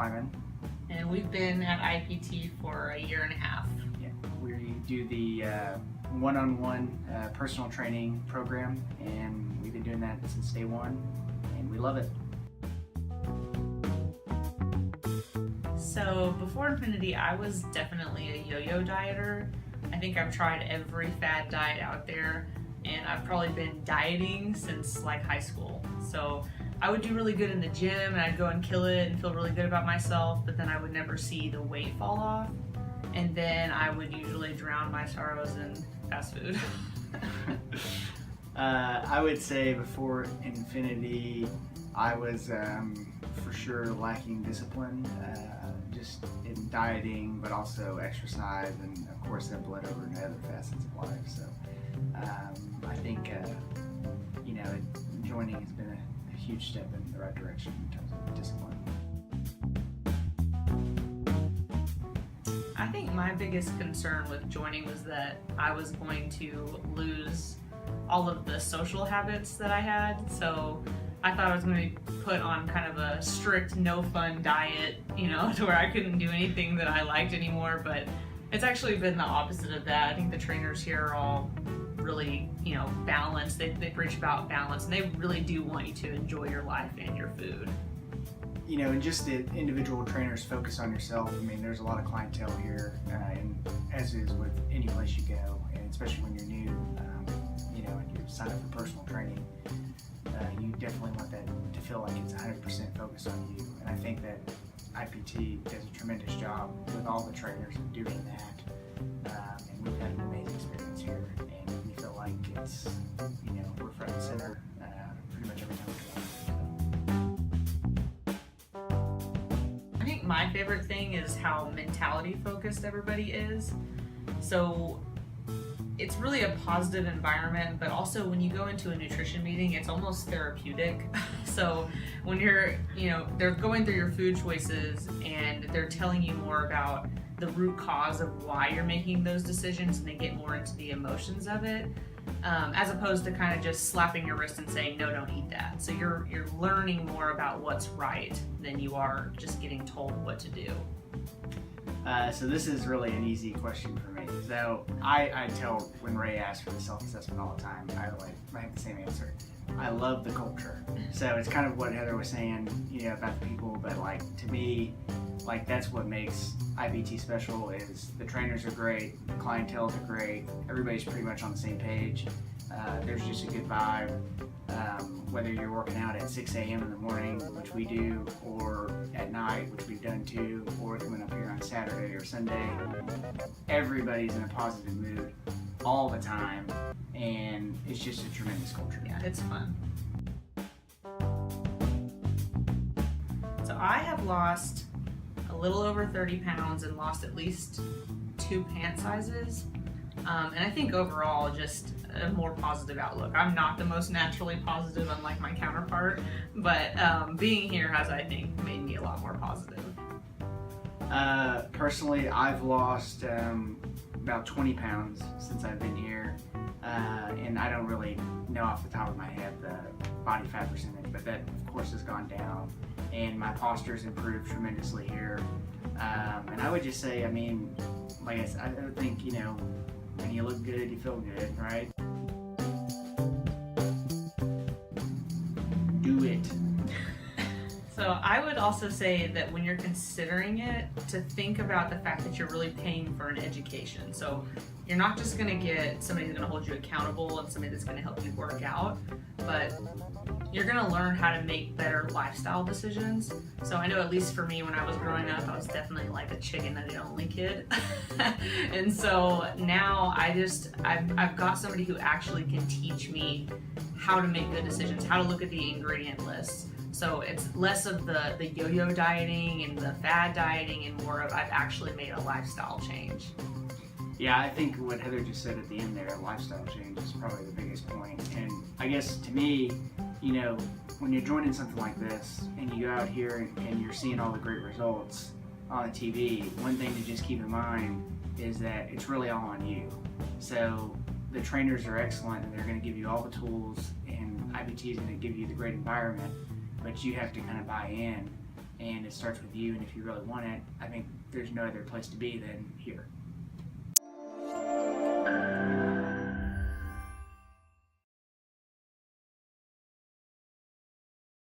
Ivan. And we've been at IPT for a year and a half. Yeah, we do the one-on-one personal training program, and we've been doing that since day one, and we love it. So before Infinity, I was definitely a yo-yo dieter. I think I've tried every fad diet out there, and I've probably been dieting since like high school. So I would do really good in the gym, and I'd go and kill it and feel really good about myself, but then I would never see the weight fall off. And then I would usually drown my sorrows in fast food. I would say before Infinity, I was for sure lacking discipline, just in dieting, but also exercise, and of course that bled over into other facets of life. So I think joining has been a huge step in the right direction in terms of discipline. I think my biggest concern with joining was that I was going to lose all of the social habits that I had. So I thought I was going to be put on kind of a strict no fun diet, to where I couldn't do anything that I liked anymore, but it's actually been the opposite of that. I think the trainers here are all really, balanced. They preach about balance, and they really do want you to enjoy your life and your food. And just the individual trainers focus on yourself. I mean, there's a lot of clientele here, and as is with any place you go, and especially when you're new, and you sign up for personal training, you definitely want that to feel like it's 100% focused on you. And I think that IPT does a tremendous job with all the trainers of doing that. And we've had an amazing experience here, and we feel like it's, we're front and center pretty much every time we go. I think my favorite thing is how mentality focused everybody is. So it's really a positive environment, but also when you go into a nutrition meeting, it's almost therapeutic. So when you're, they're going through your food choices and they're telling you more about the root cause of why you're making those decisions, and they get more into the emotions of it, as opposed to kind of just slapping your wrist and saying, no, don't eat that. So you're learning more about what's right than you are just getting told what to do. So this is really an easy question for me. So I tell when Ray asks for the self-assessment all the time, I have the same answer. I love the culture. So it's kind of what Heather was saying, about the people, but to me, that's what makes IPT special is the trainers are great, the clientele are great, everybody's pretty much on the same page. There's just a good vibe. Whether you're working out at 6 a.m. in the morning, which we do, or at night, which we've done too, or coming up here on Saturday or Sunday, everybody's in a positive mood all the time, and it's just a tremendous culture. Yeah, it's fun. So I have lost a little over 30 pounds and lost at least 2 pant sizes. And I think overall, just a more positive outlook. I'm not the most naturally positive, unlike my counterpart, but being here has, I think, made me a lot more positive. Personally, I've lost about 20 pounds since I've been here, and I don't really know off the top of my head the body fat percentage, but that, of course, has gone down, and my posture's improved tremendously here. And I would just say, like I said, I don't think, when you look good, you feel good, right? Do it. So I would also say that when you're considering it, to think about the fact that you're really paying for an education. So you're not just going to get somebody who's going to hold you accountable and somebody that's going to help you work out, but you're going to learn how to make better lifestyle decisions. So I know, at least for me, when I was growing up, I was definitely like a chicken nugget only kid. And so now I've got somebody who actually can teach me how to make good decisions, how to look at the ingredient list. So it's less of the yo-yo dieting and the fad dieting, and more of I've actually made a lifestyle change. Yeah, I think what Heather just said at the end there, lifestyle change, is probably the biggest point. And I guess to me, when you're joining something like this and you go out here and you're seeing all the great results on the TV, one thing to just keep in mind is that it's really all on you. So the trainers are excellent, and they're going to give you all the tools, and IPT is going to give you the great environment, but you have to kind of buy in and it starts with you. And if you really want it, I think there's no other place to be than here.